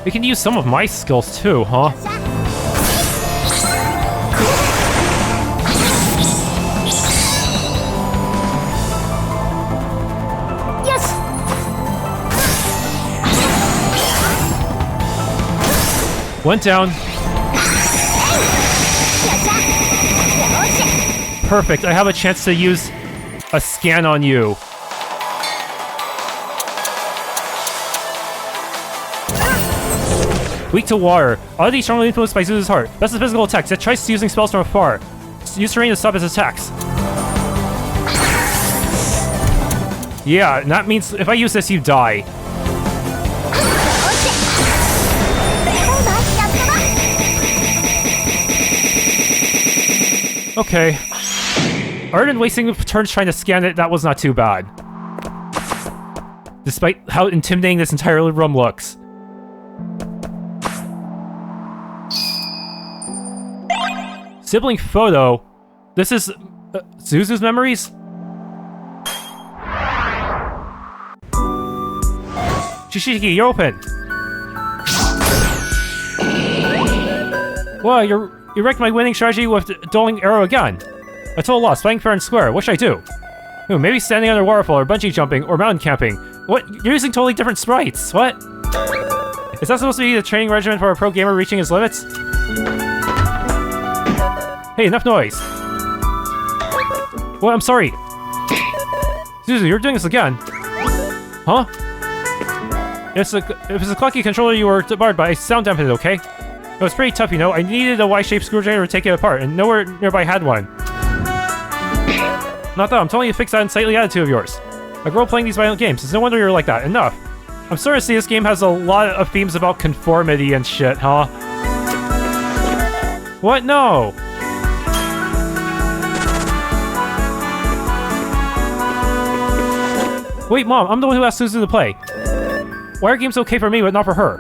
We can use some of my skills too, huh? Yes. Went down. Perfect. I have a chance to use a scan on you. Weak to water. Oddity strongly influenced by Zuzu's heart. Best of physical attacks. It tries using spells from afar. Use terrain to stop its attacks. Yeah, that means if I use this, you die. Okay. Other than wasting turns trying to scan it, that was not too bad. Despite how intimidating this entire room looks. Sibling photo. This is Zuzu's memories? Shishiki, you're open. Wow, you wrecked my winning strategy with dueling arrow again. A total loss, fighting fair and square. What should I do? Ooh, maybe standing under a waterfall, or bungee jumping, or mountain camping. What? You're using totally different sprites. What? Is that supposed to be the training regimen for a pro gamer reaching his limits? Hey, enough noise! Well, I'm sorry. Zuzu, you're doing this again. Huh? If it's a clunky controller you were barred by, sound dampened it, okay? It was pretty tough, you know. I needed a Y-shaped screwdriver to take it apart, and nowhere nearby had one. Not that, I'm telling you to fix that unsightly attitude of yours. A girl playing these violent games. It's no wonder you're like that. Enough. I'm sorry to see this game has a lot of themes about conformity and shit, huh? What? No! Wait, Mom, I'm the one who asked Suzu to play. Why are games okay for me, but not for her?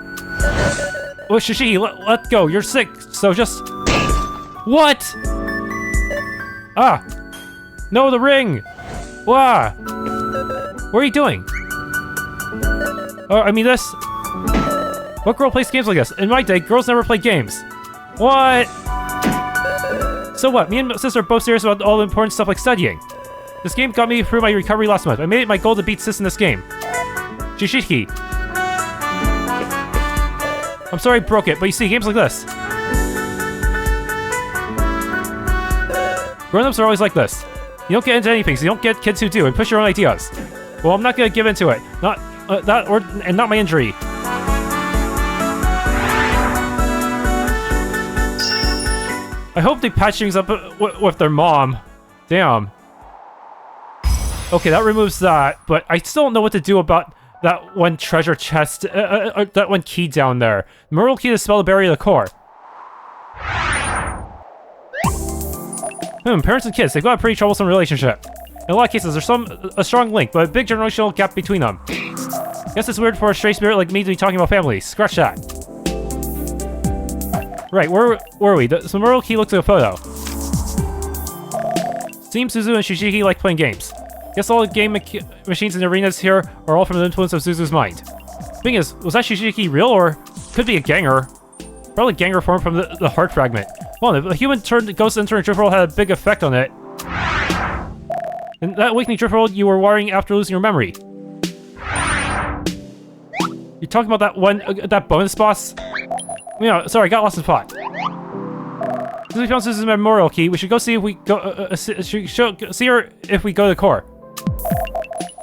Well, Shishiki, let go. You're sick, so just... What? Ah! No, the ring! Wah! What are you doing? I mean this... What girl plays games like this? In my day, girls never played games. What? So what? Me and my sister are both serious about all the important stuff like studying. This game got me through my recovery last month. I made it my goal to beat Sis in this game. Shishiki. I'm sorry I broke it, but you see, games like this. Grown-ups are always like this. You don't get into anything, so you don't get kids who do, and push your own ideas. Well, I'm not gonna give into it. Not not my injury. I hope they patch things up with their mom. Damn. Okay, that removes that, but I still don't know what to do about that one treasure chest, that one key down there. The memorial key to spell the barrier of the core. Parents and kids, they've got a pretty troublesome relationship. In a lot of cases, there's a strong link, but a big generational gap between them. Guess it's weird for a stray spirit like me to be talking about family. Scratch that. Right, where were we? The memorial key looks like a photo. Seems Suzu and Shishiki like playing games. Guess all the game machines and arenas here are all from the influence of Suzu's mind. Thing is, was that Shishiki real, or could be a ganger? Probably ganger formed from the Heart Fragment. Well, if a human ghost entering Driftworld had a big effect on it. In that awakening Driftworld, you were wiring after losing your memory. You talking about that bonus boss? Sorry, I got lost in thought. Since we found Suzu's memorial key, we should go see if we go. See her if we go to the core.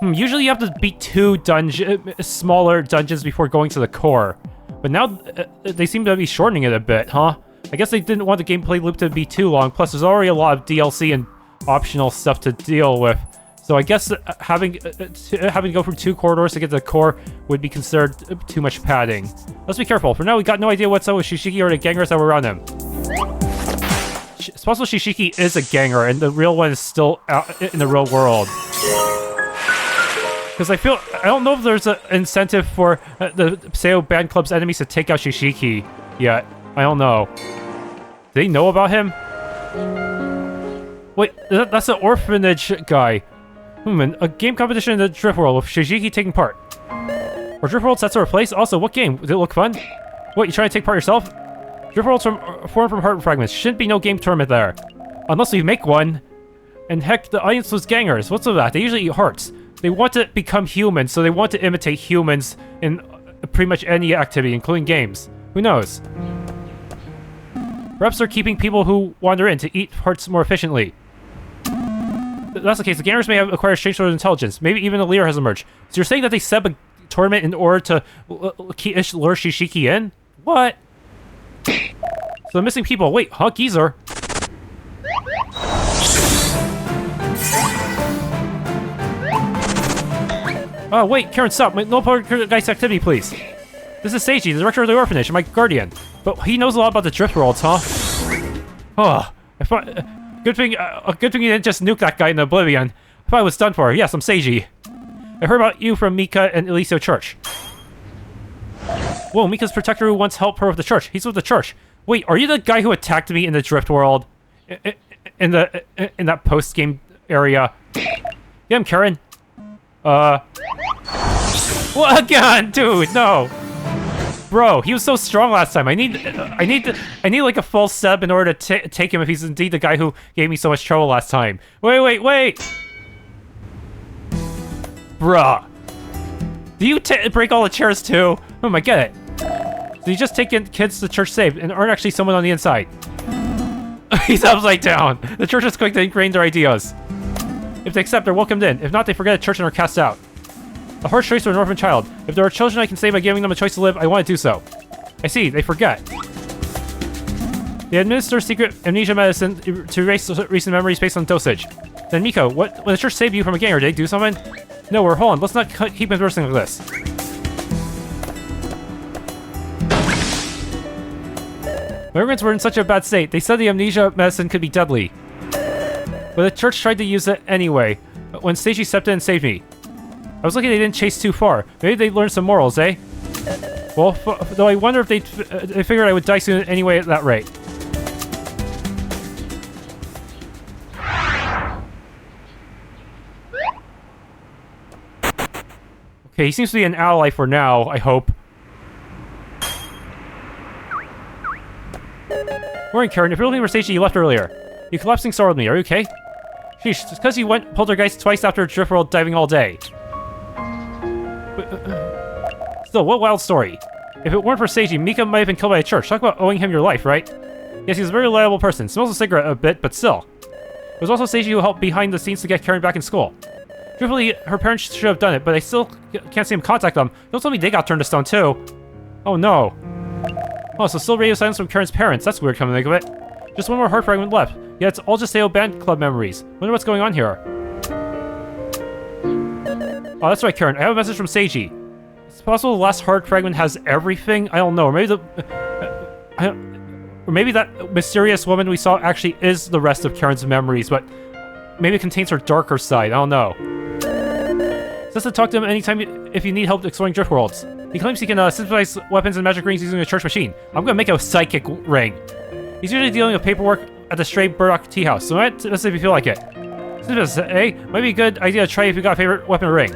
Usually you have to beat 2 smaller dungeons before going to the core, but now they seem to be shortening it a bit, huh? I guess they didn't want the gameplay loop to be too long. Plus, there's already a lot of DLC and optional stuff to deal with. So I guess having to go through 2 corridors to get to the core would be considered too much padding. Let's be careful. For now, we got no idea what's up with Shishiki or the gangers that were around him. It's possible Shishiki is a ganger and the real one is still out in the real world. Because I don't know if there's an incentive for the Seo Band Club's enemies to take out Shishiki yet. I don't know. Do they know about him? Wait, that's an orphanage guy. A game competition in the Driftworld with Shishiki taking part. Are Driftworlds that sort of place? Also, what game? Did it look fun? What, you trying to take part yourself? Driftworlds formed from Heart Fragments. Shouldn't be no game tournament there. Unless we make one. And heck, the audience was gangers. What's with that? They usually eat hearts. They want to become humans, so they want to imitate humans in pretty much any activity, including games. Who knows? Perhaps they're keeping people who wander in to eat hearts more efficiently. If that's the case, the gamers may have acquired strange sort of intelligence. Maybe even a leader has emerged. So you're saying that they set up a tournament in order to lure Shishiki in? What? So the missing people. Wait, huh, geezer? Oh, wait, Karen, stop. No poltergeist activity, please. This is Seiji, the director of the orphanage, and my guardian. But he knows a lot about the Driftworlds, huh? Oh, good thing you didn't just nuke that guy in oblivion. I thought I was done for. Yes, I'm Seiji. I heard about you from Mika and Eliseo Church. Whoa, Mika's protector who once helped her with the church. He's with the church. Wait, are you the guy who attacked me in the Driftworld? In that post-game area? Yeah, I'm Karen. What again, dude? No, bro. He was so strong last time. I need like a full setup in order to take him if he's indeed the guy who gave me so much trouble last time. Wait. Bruh. Do you break all the chairs too? I get it. So you just take kids to church safe and aren't actually someone on the inside. He's upside down. The church is quick to ingrain their ideas. If they accept, they're welcomed in. If not, they forget a church and are cast out. A harsh choice for an orphan child. If there are children I can save by giving them a choice to live, I want to do so. I see, they forget. They administer secret amnesia medicine to erase recent memories based on dosage. Then Miko, when the church saved you from a ganger, did they do something? No, hold on. Let's not keep conversing like this. My immigrants were in such a bad state. They said the amnesia medicine could be deadly. But the church tried to use it anyway, when Seiji stepped in and saved me. I was lucky they didn't chase too far. Maybe they learned some morals, eh? Well, though I wonder if they figured I would die soon anyway at that rate. Okay, he seems to be an ally for now, I hope. Morning, Karen. If you're looking for Seiji, you left earlier. You collapsing sore with me, are you okay? Sheesh, it's because you went poltergeist twice after Driftworld diving all day. Still, what wild story. If it weren't for Seiji, Mika might have been killed by a church. Talk about owing him your life, right? Yes, he's a very reliable person. Smells a cigarette a bit, but still. It was also Seiji who helped behind the scenes to get Karen back in school. Truthfully, her parents should have done it, but I still can't seem to contact them. Don't tell me they got turned to stone too. Oh no. Oh, so still radio silence from Karen's parents. That's weird, come to think of it. Just one more heart fragment left. Yeah, it's all just Seo Band Club memories. Wonder what's going on here. Oh, that's right, Karen. I have a message from Seiji. possible the last Heart Fragment has everything? I don't know. Or maybe or maybe that mysterious woman we saw actually is the rest of Karen's memories, but maybe it contains her darker side. I don't know. Says to talk to him anytime if you need help exploring Driftworlds. He claims he can synthesize weapons and magic rings using a church machine. I'm gonna make a psychic ring. He's usually dealing with paperwork at the stray Burdock Teahouse, so let's see if you feel like it. Synthesis, eh? Might be a good idea to try if you got a favorite weapon or ring.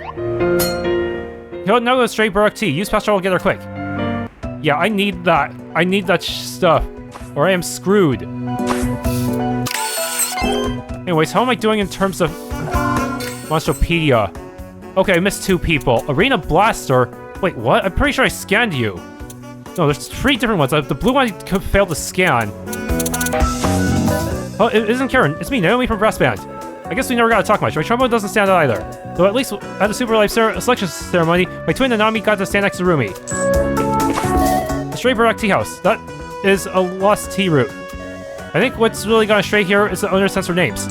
Now go to stray Burdock Tea. Use fast travel, get there quick. Yeah, I need that. I need that stuff, or I am screwed. Anyways, how am I doing in terms of Monstropedia? Okay, I missed 2 people. Arena Blaster? Wait, what? I'm pretty sure I scanned you. No, there's 3 different ones. The blue one failed to scan. Oh, it isn't Karen. It's me, Naomi from Brass Band. I guess we never got to talk much. My trombone doesn't stand out either. Though at least at the Super Life selection ceremony, my twin Nanami got to stand next to Rumi. The Stray Burdock Teahouse. That is a lost tea route. I think what's really gone astray here is the owner's censor names.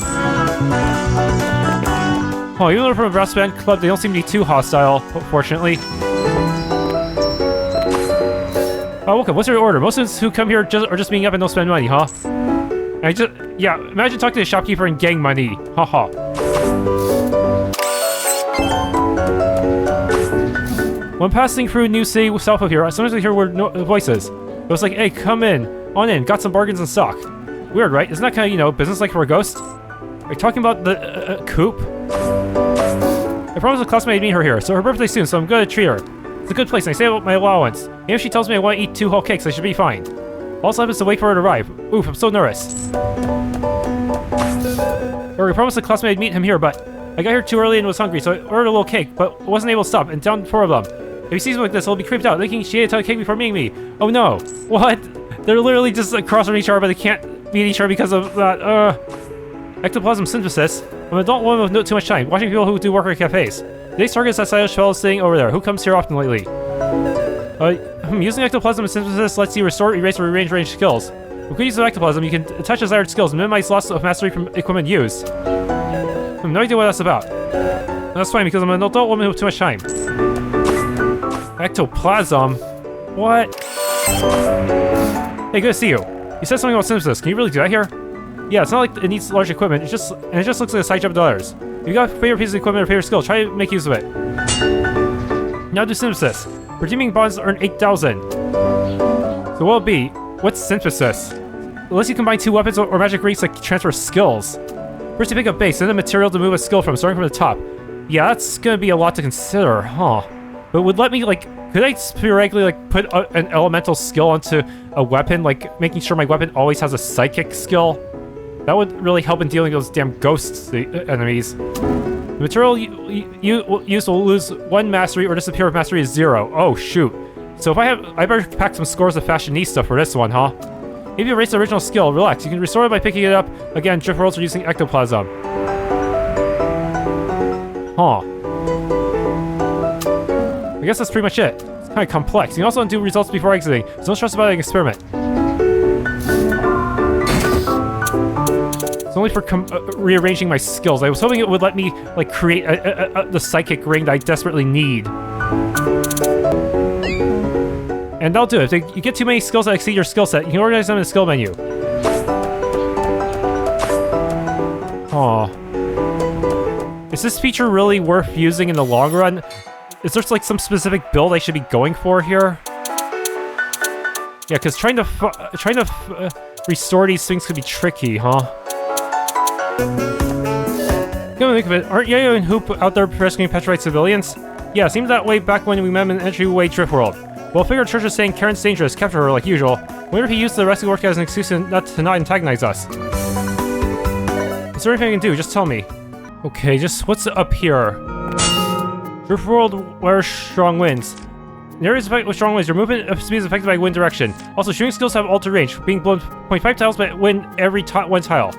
Oh, even though we're from a brass band club, they don't seem to be too hostile, fortunately. Oh, welcome. What's your order? Most of us who come here are just being up and don't spend money, huh? Yeah, imagine talking to the shopkeeper and getting money. Haha. When passing through New City south of here, sometimes I hear weird voices. It was like, hey, come on in, got some bargains in stock. Weird, right? Isn't that kind of, business-like for a ghost? Are you talking about the, coop? I promised a classmate to meet her here, so her birthday's soon, so I'm gonna treat her. It's a good place, and I save up my allowance. And if she tells me I want to eat 2 whole cakes, I should be fine. Also happens to wait for her to arrive. Oof, I'm so nervous. Or I promised a classmate I'd meet him here, but I got here too early and was hungry, so I ordered a little cake, but wasn't able to stop, and down 4 of them. If he sees me like this, he'll be creeped out, thinking she ate a cake before meeting me. Oh no. What? They're literally just across from each other, but they can't meet each other because of that, Ectoplasm synthesis. I'm an adult woman with not too much time, watching people who do work at cafes. Today's target is that stylish fellow sitting over there. Who comes here often lately? Using ectoplasm synthesis lets you restore, erase, or rearrange range skills. With good use of ectoplasm, you can attach desired skills and minimize loss of mastery from equipment used. I have no idea what that's about. And that's fine, because I'm an adult woman with too much time. Ectoplasm? What? Hey, good to see you. You said something about synthesis. Can you really do that here? Yeah, it's not like it needs large equipment. It just looks like a side job to others. If you got a favorite piece of equipment or favorite skill, try to make use of it. Now do synthesis. Redeeming bonds earn 8,000. So what'll it be? What's synthesis? Unless you combine 2 weapons or magic rings to transfer skills. First you pick up base, then a material to move a skill from, starting from the top. Yeah, that's gonna be a lot to consider, huh? But would let me, like, could I theoretically, like, put an elemental skill onto a weapon, like, making sure my weapon always has a psychic skill? That would really help in dealing with those damn ghosts enemies. The material you use will lose 1 mastery or disappear if mastery is 0. Oh, shoot. So if I better pack some scores of fashionista for this one, huh? If you erase the original skill, relax. You can restore it by picking it up. Again, Driftworlds are using ectoplasm. Huh. I guess that's pretty much it. It's kind of complex. You can also undo results before exiting, so don't stress about an experiment. It's only for rearranging my skills. I was hoping it would let me, like, create the psychic ring that I desperately need. And that'll do it. If you get too many skills that exceed your skill set, you can organize them in the skill menu. Aw. Is this feature really worth using in the long run? Is there, like, some specific build I should be going for here? Yeah, because trying to restore these things could be tricky, huh? Come to think of it, aren't Yayo and Hoop out there rescuing petrified civilians? Yeah, seems that way back when we met in entryway Driftworld. Well, I figured Church is saying Karen's dangerous, capture her like usual. Wonder if he used the rescue work as an excuse to not antagonize us. Is there anything I can do? Just tell me. Okay, just what's up here? Driftworld wears strong winds. In areas affected with strong winds, your movement speed is affected by wind direction. Also, shooting skills have altered range, being blown 0.5 tiles by wind every 1 tile.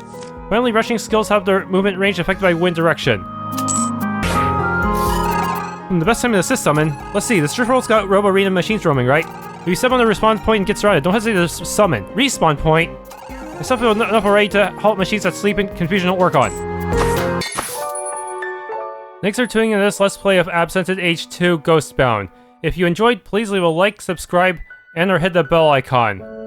Finally, rushing skills have their movement range affected by wind direction. The best time to assist summon. Let's see, this Driftworld's got Robo-Arena machines roaming, right? If you step on the respawn point and get surrounded, don't hesitate to summon. Respawn point? There's stuff enough already to halt machines that sleep and confusion don't work on. Next, we're tuning in this Let's Play of Absented H2 Ghostbound. If you enjoyed, please leave a like, subscribe, and or hit the bell icon.